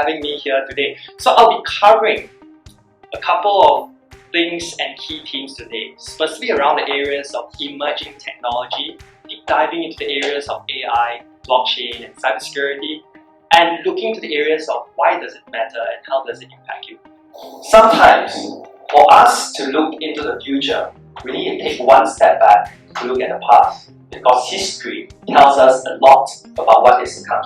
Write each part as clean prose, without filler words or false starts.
having me here today. So I'll be covering a couple of things and key themes today, specifically around the areas of emerging technology, deep diving into the areas of AI, blockchain and cybersecurity, and looking into the areas of why does it matter and how does it impact you. Sometimes, for us to look into the future, we need to take one step back to look at the past, because history tells us a lot about what is to come.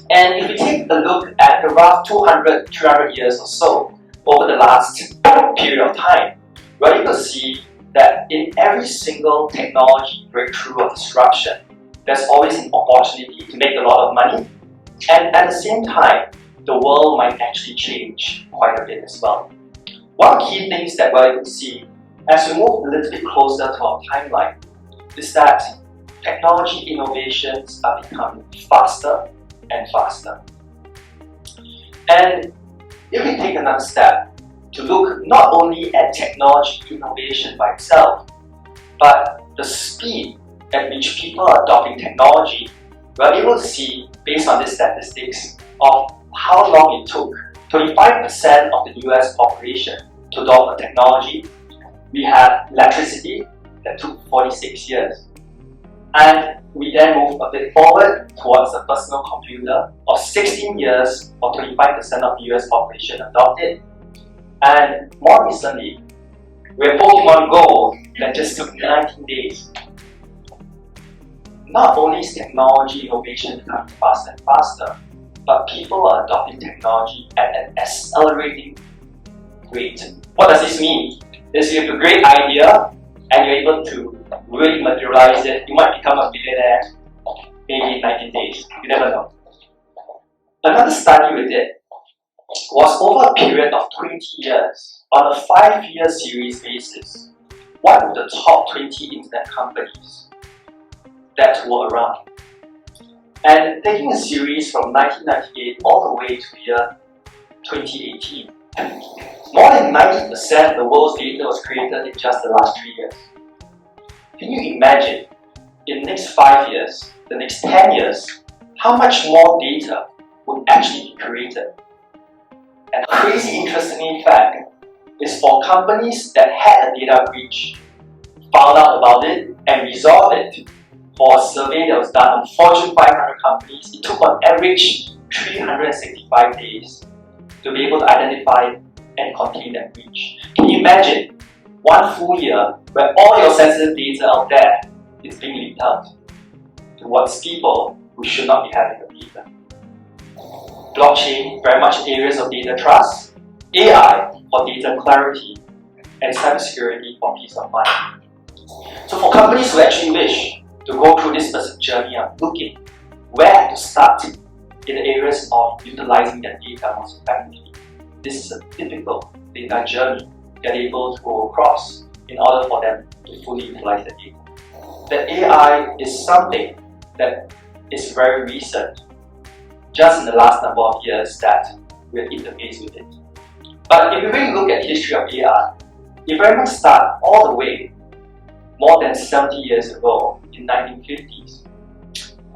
And if we take a look at the rough 200, 300 years or so, over the last period of time, we're able to see that in every single technology breakthrough or disruption, there's always an opportunity to make a lot of money, and at the same time, the world might actually change quite a bit as well. One key things that we're able to see as we move a little bit closer to our timeline is that technology innovations are becoming faster and faster. And if we take another step to look not only at technology innovation by itself, but the speed at which people are adopting technology, we're able to see, based on these statistics, of how long it took 25% of the US population to adopt a technology. We have electricity that took 46 years. And we then move a bit forward towards the personal computer of 16 years, or 25% of the US population adopted. And more recently, we have Pokemon Go that just took 19 days. Not only is technology innovation becoming faster and faster, but people are adopting technology at an accelerating rate. What does this mean? Is you have a great idea and you're able to really materialize it. You might become a billionaire maybe in 19 days. You never know. Another study we did was over a period of 20 years, on a 5-year series basis, what were the top 20 internet companies that were around? And taking a series from 1998 all the way to the year 2018, more than 90% of the world's data was created in just the last 3 years. Can you imagine, in the next 5 years, the next 10 years, how much more data would actually be created? And a crazy interesting fact is, for companies that had a data breach, found out about it and resolved it, for a survey that was done on Fortune 500 companies, it took on average 365 days to be able to identify and contain that breach. Can you imagine one full year where all your sensitive data out there is being leaked out towards people who should not be having the data? Blockchain, very much areas of data trust, AI for data clarity, and cybersecurity for peace of mind. So for companies who actually wish to go through this specific journey of looking where to start in the areas of utilizing their data most effectively, this is a typical data journey they're able to go across in order for them to fully utilize the data. The AI is something that is very recent, just in the last number of years that we're interfaced with it. But if you really look at the history of AI, it very much started all the way more than 70 years ago in 1950s.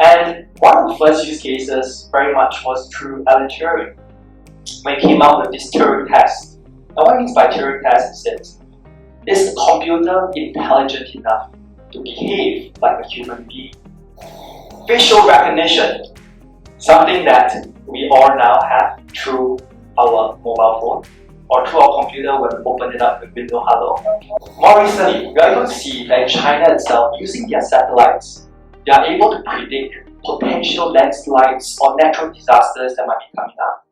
And one of the first use cases very much was through Alan Turing, when he came out with this Turing test. And what it means by Turing test is this: is the computer intelligent enough to behave like a human being? Facial recognition, something that we all now have through our mobile phone or through our computer when we open it up with Windows Hello. More recently, we are able to see that in China itself, using their satellites, they are able to predict potential landslides or natural disasters that might be coming up.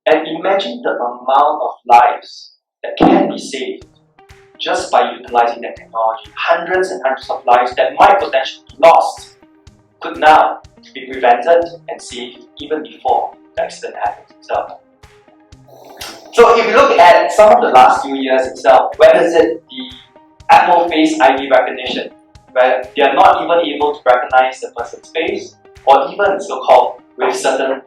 And imagine the amount of lives that can be saved just by utilizing that technology. Hundreds and hundreds of lives that might potentially be lost could now be prevented and saved even before the accident happens itself. So if you look at some of the last few years itself, whether it's the Apple Face ID recognition, where they are not even able to recognize the person's face, or even so-called with certain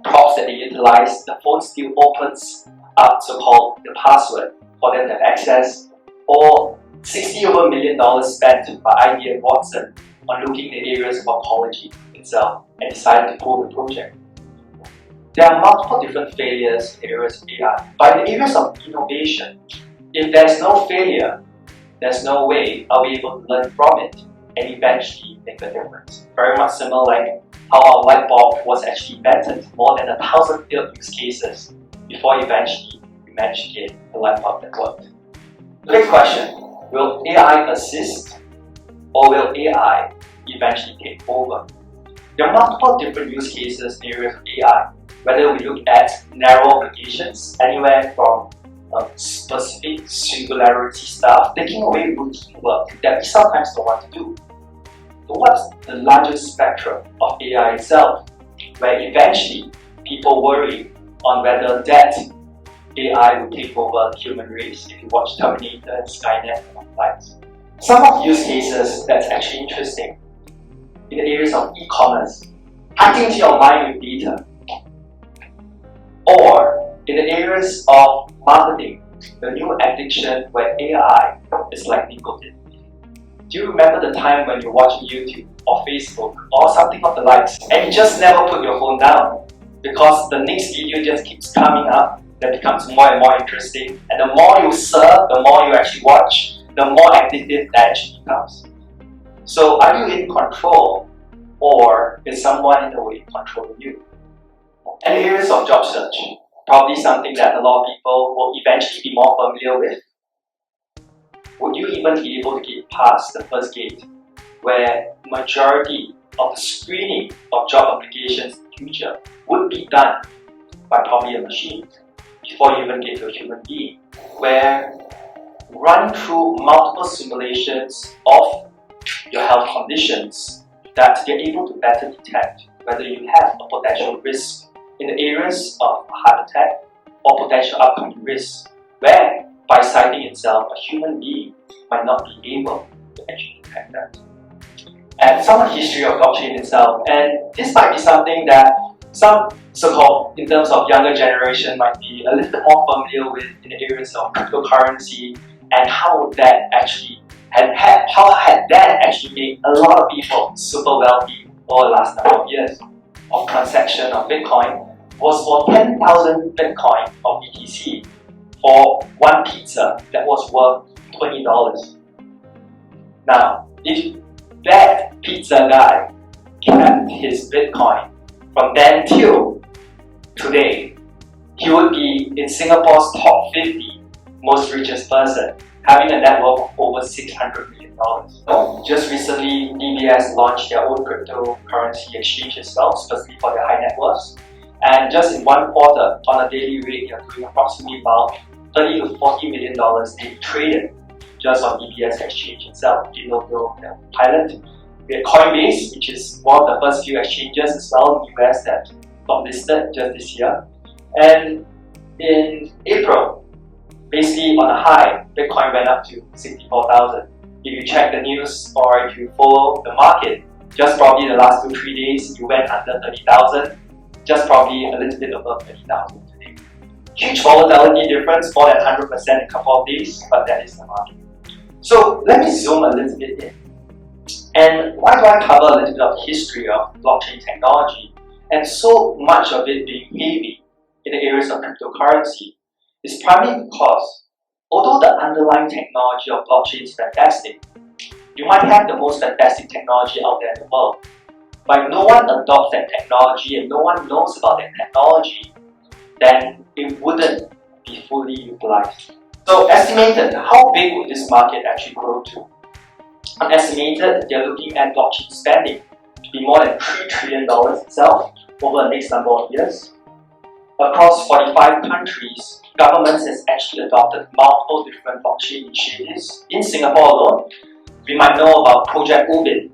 props that they utilize, the phone still opens up so-called the password for them to have access, or $60 million spent by IBM Watson on looking at areas of oncology itself and decided to pull the project. there are multiple different failures in the areas of AI. But in the areas of innovation, if there's no failure, there's no way I'll be able to learn from it and eventually make a difference. Very much similar like how our light bulb was actually invented, more than 1,000 failed use cases before eventually we managed to get a light bulb that worked. Next question, will AI assist or will AI eventually take over? There are multiple different use cases in areas of AI, whether we look at narrow applications, anywhere from specific singularity stuff, taking away routine work that we sometimes don't want to do. But what's the largest spectrum of AI itself, where eventually people worry on whether that AI will take over the human race if you watch Terminator and Skynet and likes. Some of the use cases that's actually interesting in the areas of e-commerce, hacking into your mind with data, or in the areas of marketing, the new addiction where AI is like nicotine. Do you remember the time when you're watching YouTube or Facebook or something of the likes and you just never put your phone down because the next video just keeps coming up that becomes more and more interesting, and the more you serve, the more you actually watch, the more addictive that actually becomes. So are you in control, or is someone in a way controlling you? And the areas of job search, probably something that a lot of people will eventually be more familiar with. Would you even be able to get past the first gate, where majority of the screening of job applications in the future would be done by probably a machine before you even get to a human being, where run through multiple simulations of your health conditions that they're able to better detect whether you have a potential risk in the areas of heart attack or potential upcoming risks, where by citing itself, a human being might not be able to actually detect that. And some history of blockchain itself, and this might be something that some so-called, in terms of younger generation, might be a little bit more familiar with in the areas of cryptocurrency and how that actually had actually made a lot of people super wealthy over the last number of years. Of transaction of Bitcoin was for 10,000 Bitcoin of BTC for one pizza that was worth $20. Now, if that pizza guy kept his Bitcoin from then till today, he would be in Singapore's top 50 most richest person, having a net worth of over $600 million. Just recently, DBS launched their own cryptocurrency exchange as well, specifically for their high net worths. And just in one quarter, on a daily rate, they're doing approximately about $30 to $40 million being traded just on DBS exchange itself. You know, the pilot. We had Coinbase, which is one of the first few exchanges as well in the US that got listed just this year. And in April, basically on a high, Bitcoin went up to 64,000. If you check the news or if you follow the market, just probably the last 2-3 days, you went under 30,000, just probably a little bit above 30,000 today. Huge volatility difference, more than 100% in a couple of days, but that is the market. So let me zoom a little bit in. And why do I cover a little bit of the history of blockchain technology and so much of it being heavy in the areas of cryptocurrency? Is primarily because although the underlying technology of blockchain is fantastic, you might have the most fantastic technology out there in the world, but if no one adopts that technology and no one knows about that technology, then it wouldn't be fully utilized. So estimated, how big would this market actually grow to? Estimated, they're looking at blockchain spending to be more than $3 trillion itself over the next number of years. Across 45 countries, governments has actually adopted multiple different blockchain initiatives. In Singapore alone, we might know about Project Ubin.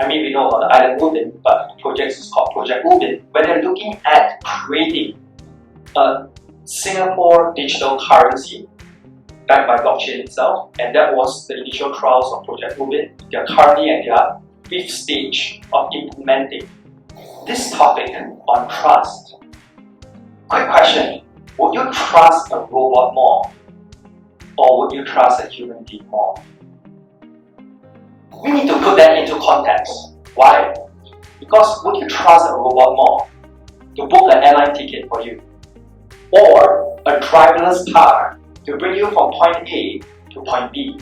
We know about the island Ubin, but the project is called Project Ubin, where they're looking at creating a Singapore digital currency backed by blockchain itself, and that was the initial trials of Project Ubin. They are currently at their 5th stage of implementing this topic on trust. Quick question, would you trust a robot more, or would you trust a human being more? We need to put that into context. Why? Because would you trust a robot more? to book an airline ticket for you, or a driverless car to bring you from point A to point B,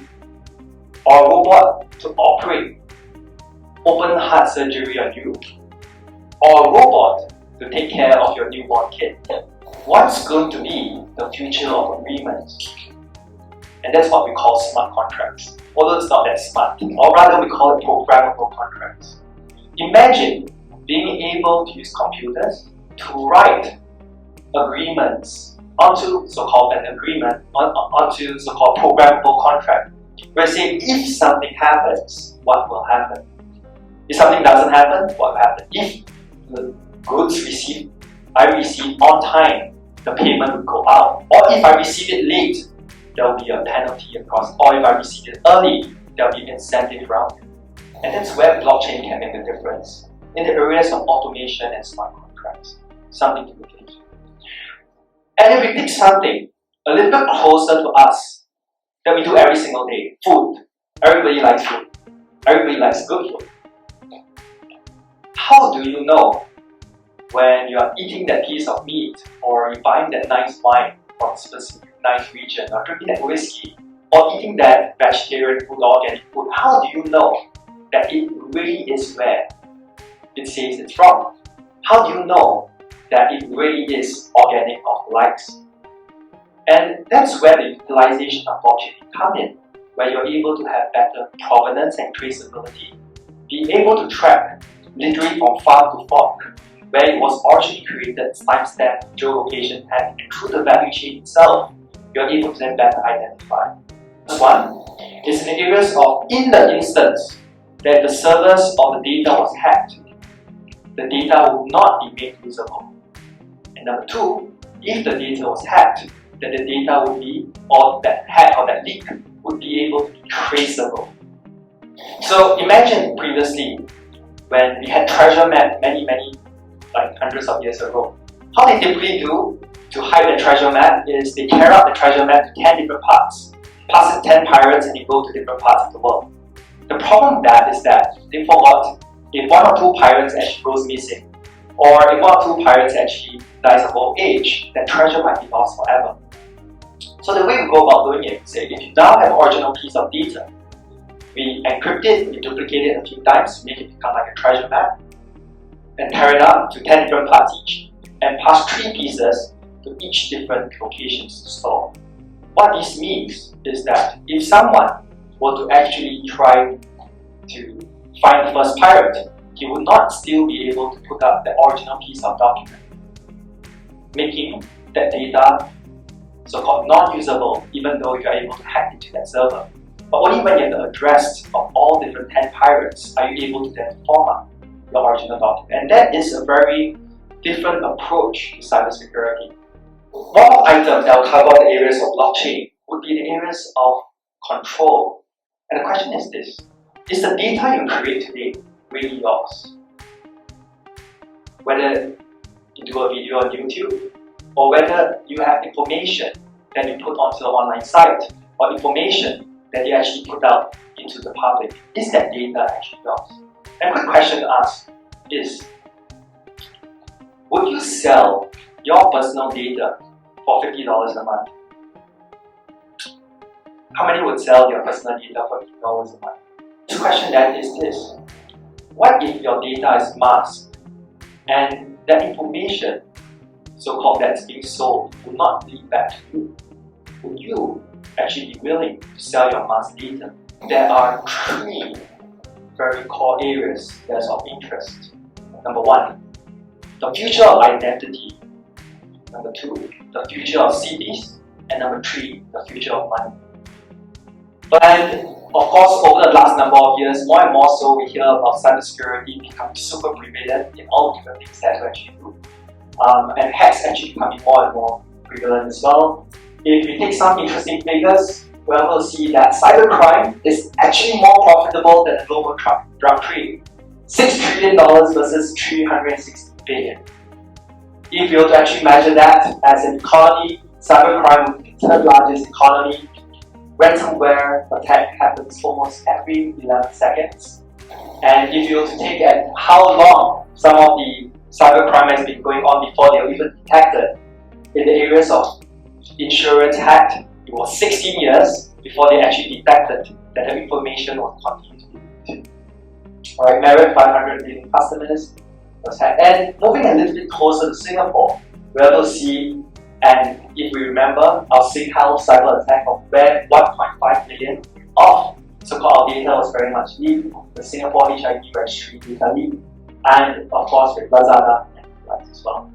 or a robot to operate open heart surgery on you, or a robot to take care of your newborn kid. What's going to be the future of agreements? And that's what we call smart contracts, although it's not that smart, or rather we call it programmable contracts. Imagine being able to use computers to write agreements onto so-called an agreement, onto so-called programmable contract, where say if something happens, what will happen? If something doesn't happen, what will happen? If the goods I receive on time, the payment will go out. Or if I receive it late, there will be a penalty across. Or if I receive it early, there will be incentive around it. And that's where blockchain can make a difference in the areas of automation and smart contracts. Something to look into. And if we pick something a little bit closer to us that we do every single day, food. Everybody likes food. Everybody likes good food. How do you know when you are eating that piece of meat, or you're buying that nice wine from a specific nice region, or drinking that whiskey, or eating that vegetarian food or organic food? How do you know that it really is where it says it's from? How do you know that it really is organic or likes? And that's where the utilization of blockchain can come in, where you're able to have better provenance and traceability, be able to track literally from farm to fork, where it was originally created, timestamp, geolocation, and through the value chain itself, you're able to then better identify. This one is in the areas of, in the instance that the servers or the data was hacked, the data will not be made usable. And number two, if the data was hacked, then the data would be, or that hack or that leak would be able to be traceable. So imagine previously when we had treasure map many like hundreds of years ago. How they typically do to hide the treasure map is they tear up the treasure map to 10 different parts, pass it 10 pirates, and they go to different parts of the world. The problem with that is that they forgot if one or two pirates actually goes missing, or if one or two pirates actually dies of old age, then treasure might be lost forever. So the way we go about doing it is say, if you now have an original piece of data, we encrypt it, we duplicate it a few times, make it become like a treasure map, and tear it up to 10 different parts each, and pass 3 pieces to each different locations to store. What this means is that if someone were to actually try to find the first pirate, he would not still be able to put up the original piece of document, making that data so-called non-usable, even though you are able to hack into that server. But only when you have the address of all different 10 pirates are you able to then format the original document. And that is a very different approach to cybersecurity. One item that will cover the areas of blockchain would be the areas of control. And the question is this: is the data you create today really yours? Whether you do a video on YouTube, or whether you have information that you put onto the online site, or information that you actually put out into the public, is that data actually yours? And a quick question to ask is, would you sell your personal data for $50 a month? How many would sell your personal data for $50 a month? The question then is this: what if your data is masked and that information, so-called that's being sold, will not lead back to you? Would you actually be willing to sell your masked data? There are 3 very core areas that's of interest. Number 1, the future of identity. Number 2, the future of cities. And number 3, the future of money. And of course, over the last number of years, more and more so, we hear about cybersecurity becoming super prevalent in all different things that we actually do. And hacks actually becoming more and more prevalent as well. If we take some interesting figures, we'll see that cybercrime is actually more profitable than the global drug trade. $6 trillion versus $360 billion. If you were to actually measure that as an economy, cybercrime would be the 3rd largest economy. Ransomware attack happens almost every 11 seconds. And if you were to take at how long some of the cybercrime has been going on before they were even detected. In the areas of insurance hacked, it was 16 years before they actually detected that the information was continued to be leaked. Alright, Marriott 500 million customers was hacked. And moving a little bit closer to Singapore, we're able to see, and if we remember, our SingHealth cyber attack of where 1.5 million of so-called data was very much leaked, the Singapore HIV registry data leaked, and of course with Lazada and others as well.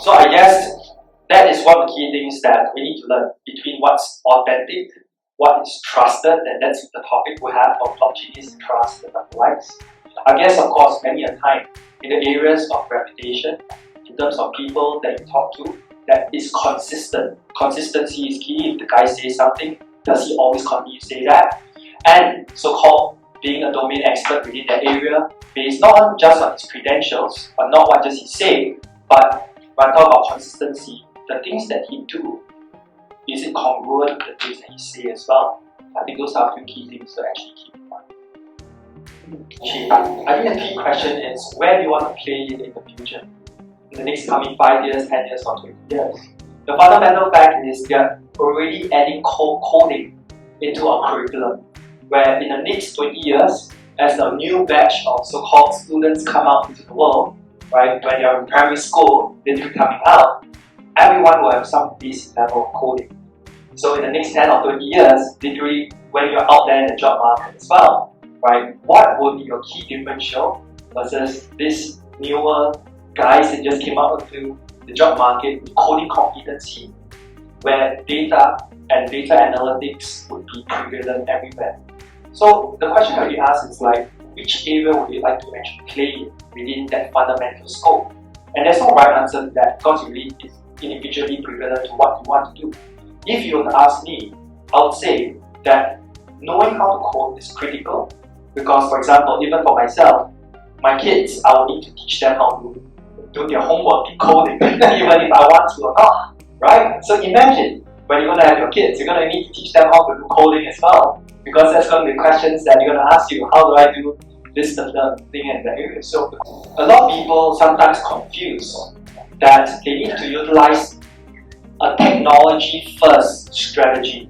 So I guess that is one of the key things that we need to learn between what's authentic, what is trusted, and that's the topic we have for blockchain is trust and the likes. I guess of course many a time in the areas of reputation, in terms of people that you talk to, that is consistent. Consistency is key. If the guy says something, does he always continue to say that? And so-called being a domain expert within that area, based not just on his credentials, but not what does he say, but when I talk about consistency, the things that he do, is it congruent with the things that he say as well? I think those are a few key things to actually keep in mind. I think the key question is, where do you want to play it in the future? In the next coming 5 years, 10 years, or 20 years? The fundamental fact is we are already adding coding into our curriculum, where in the next 20 years, as a new batch of so-called students come out into the world, right, when they are in primary school, literally coming out, everyone will have some basic level of coding. So in the next 10 or 20 years, literally when you're out there in the job market as well, right, what will be your key differential versus this newer guys that just came out into the job market with coding competency, where data and data analytics would be prevalent everywhere. So the question that we ask is like, which area would you like to actually play within that fundamental scope? And there's no right answer to that because it really is individually prevalent to what you want to do. If you were to ask me, I would say that knowing how to code is critical because, for example, even for myself, my kids, I will need to teach them how to do their homework in coding, even if I want to or not, right? So imagine when you're going to have your kids, you're going to need to teach them how to do coding as well, because there's going to be questions that you're going to ask you, how do I do this particular thing in that area? So a lot of people sometimes confuse that they need to utilize a technology-first strategy.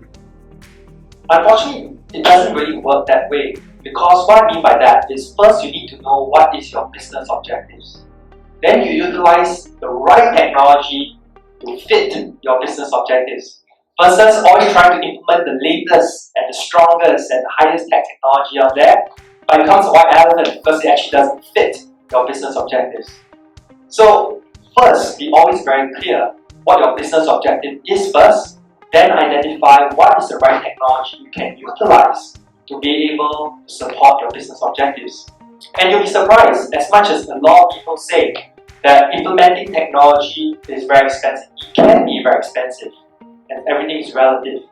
Unfortunately, it doesn't really work that way, because what I mean by that is first you need to know what is your business objectives. Then you utilize the right technology to fit your business objectives. Versus always trying to implement the latest and the strongest and the highest tech technology out there, but it becomes a white elephant because it actually doesn't fit your business objectives. So first, be always very clear what your business objective is first, then identify what is the right technology you can utilize to be able to support your business objectives. And you'll be surprised, as much as a lot of people say that implementing technology is very expensive. It can be very expensive, and everything is relative.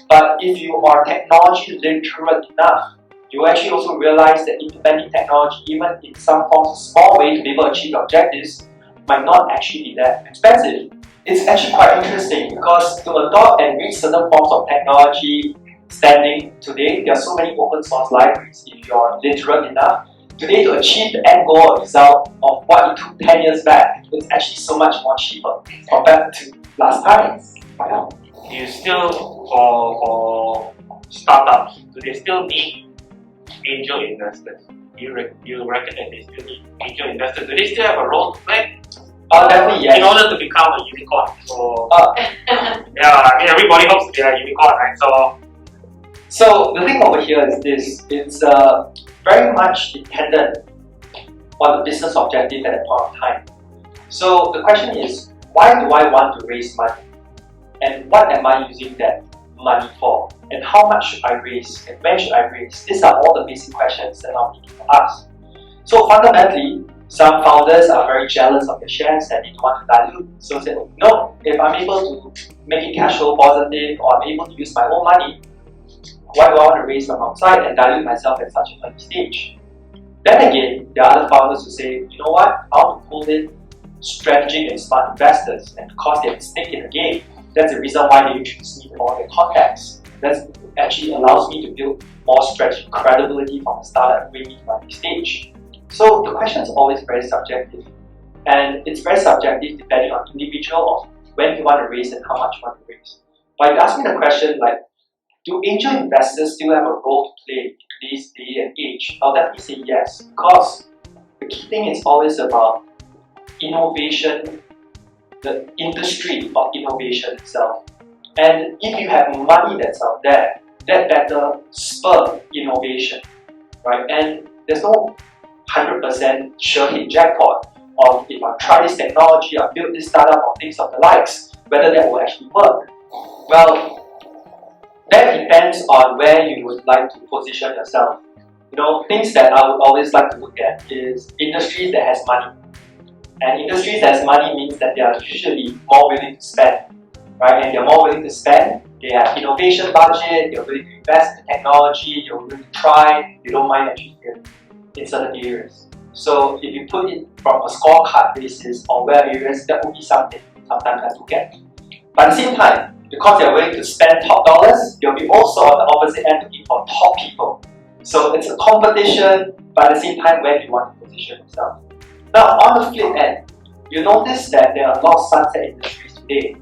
But if you are technology literate enough, you actually also realize that implementing technology, even in some forms of small way to be able to achieve objectives, might not actually be that expensive. It's actually quite interesting because to adopt and reach certain forms of technology standing today, there are so many open source libraries. If you are literate enough, today to achieve the end goal or result of what it took 10 years back, it's actually so much more cheaper compared to last time. Wow. You still, for startups, do they still need angel investors? You reckon that they still need angel investors? Do they still have a role to play? Definitely, yes. In order to become a unicorn. So, yeah, I mean, everybody hopes to be a unicorn, right? So the thing over here is this, it's very much dependent on the business objective at that point of time. So the question is, why do I want to raise money? And what am I using that money for? And how much should I raise? And when should I raise? These are all the basic questions that I need to ask. So fundamentally, some founders are very jealous of their shares and they don't want to dilute. So they say, no, if I'm able to make it cash flow positive or I'm able to use my own money, why do I want to raise from outside and dilute myself at such an early stage? Then again, there are other founders who say, you know what, I want to pull in strategic and smart investors, and because they have stake in the game, that's the reason why they introduce me to all their contacts. That actually allows me to build more strategic credibility from the start and bring me to my next stage. So the question is always very subjective, and it's very subjective depending on individual of when you want to raise and how much you want to raise. But if you ask me the question like, do angel investors still have a role to play in today's day and age? I'll definitely say yes, because the key thing is always about innovation, the industry of innovation itself. And if you have money that's out there, that better spur innovation, right? And there's no 100% sure hit jackpot of if I try this technology, I build this startup or things of the likes, whether that will actually work. Well, that depends on where you would like to position yourself. Things that I would always like to look at is industries that has money. And industries that has money means that they are usually more willing to spend, right? And they're more willing to spend, they have innovation budget, they're willing to invest in technology, they're willing to try, they don't mind actually failing in certain areas. So if you put it from a scorecard basis on where areas, that would be something sometimes I look at. But at the same time, because they're willing to spend top dollars, they'll be also on the opposite end looking for top people. So it's a competition, but at the same time, where do you want to position yourself? Now, on the flip end, you notice that there are a lot of sunset industries today,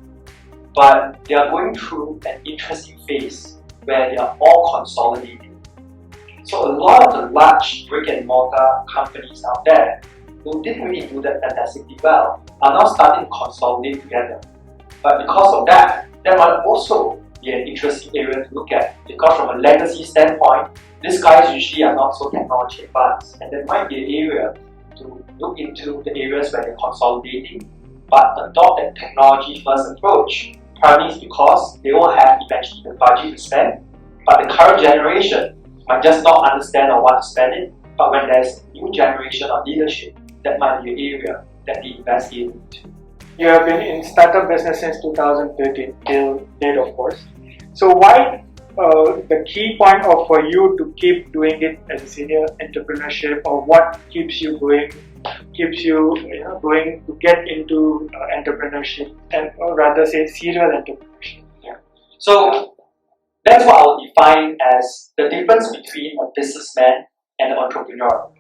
but they are going through an interesting phase where they are all consolidating. So a lot of the large brick and mortar companies out there who didn't really do that fantastically well are now starting to consolidate together. But because of that, that might also be an interesting area to look at, because from a legacy standpoint, these guys usually are not so technology advanced, and there might be an area to look into the areas where they're consolidating, but adopt that technology first approach, primarily because they will have eventually the budget to spend, but the current generation might just not understand or want to spend it, but when there's a new generation of leadership, that might be an area that they invest into. You have been in startup business since 2013 till date, of course. So why the key point for you to keep doing it as a senior entrepreneurship, or what keeps you going, going to get into entrepreneurship, and or rather say serial entrepreneurship? Yeah. So that's what I would define as the difference between a businessman and an entrepreneur.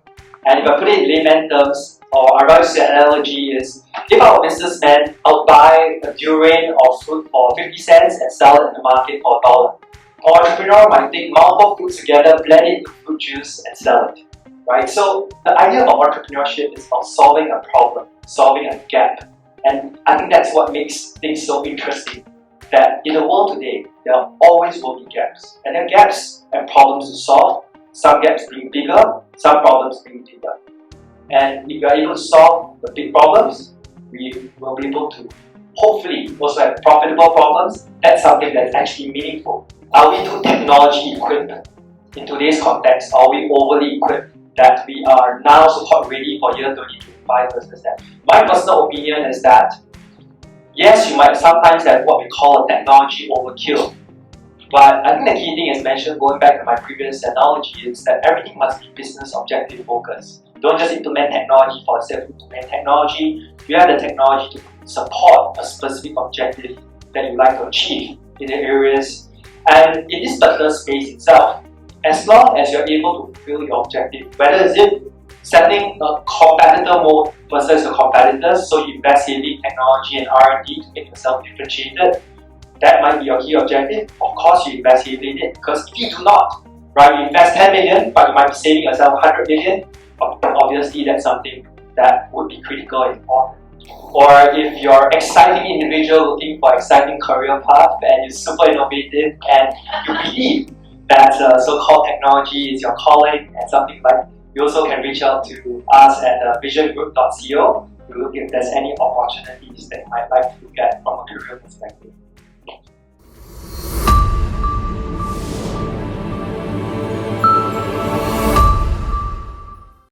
And if I put it in layman terms, or I rather say an analogy is, if I'm a businessman, I'll buy a durian or fruit for 50 cents and sell it in the market for $1. Or entrepreneur might take multiple fruits together, blend it into fruit juice and sell it. Right? So the idea of entrepreneurship is about solving a problem, solving a gap. And I think that's what makes things so interesting. That in the world today, there always will be gaps. And there are gaps and problems to solve. Some gaps being bigger, some problems being bigger. And if we are able to solve the big problems, we will be able to hopefully also have profitable problems. That's something that's actually meaningful. Are we too technology equipped in today's context? Are we overly equipped that we are now so-called ready for year 2025 versus that? My personal opinion is that yes, you might sometimes have what we call a technology overkill. But I think the key thing, as mentioned, going back to my previous analogy, is that everything must be business objective focused. Don't just implement technology for the sake of implementing technology. You have the technology to support a specific objective that you like to achieve in the areas. And in this particular space itself, as long as you're able to fulfill your objective, whether is it setting a competitor mode versus your competitors, so you invest heavily in technology and R&D to make yourself differentiated, that might be your key objective. Of course, you invest heavily in it, because if you do not, right, you invest 10 million, but you might be saving yourself 100 million, obviously that's something that would be critical and important. Or if you're an exciting individual looking for exciting career path and you're super innovative and you believe that so-called technology is your calling and something like, you also can reach out to us at visiongroup.co to look if there's any opportunities that you might like to look at from a career perspective.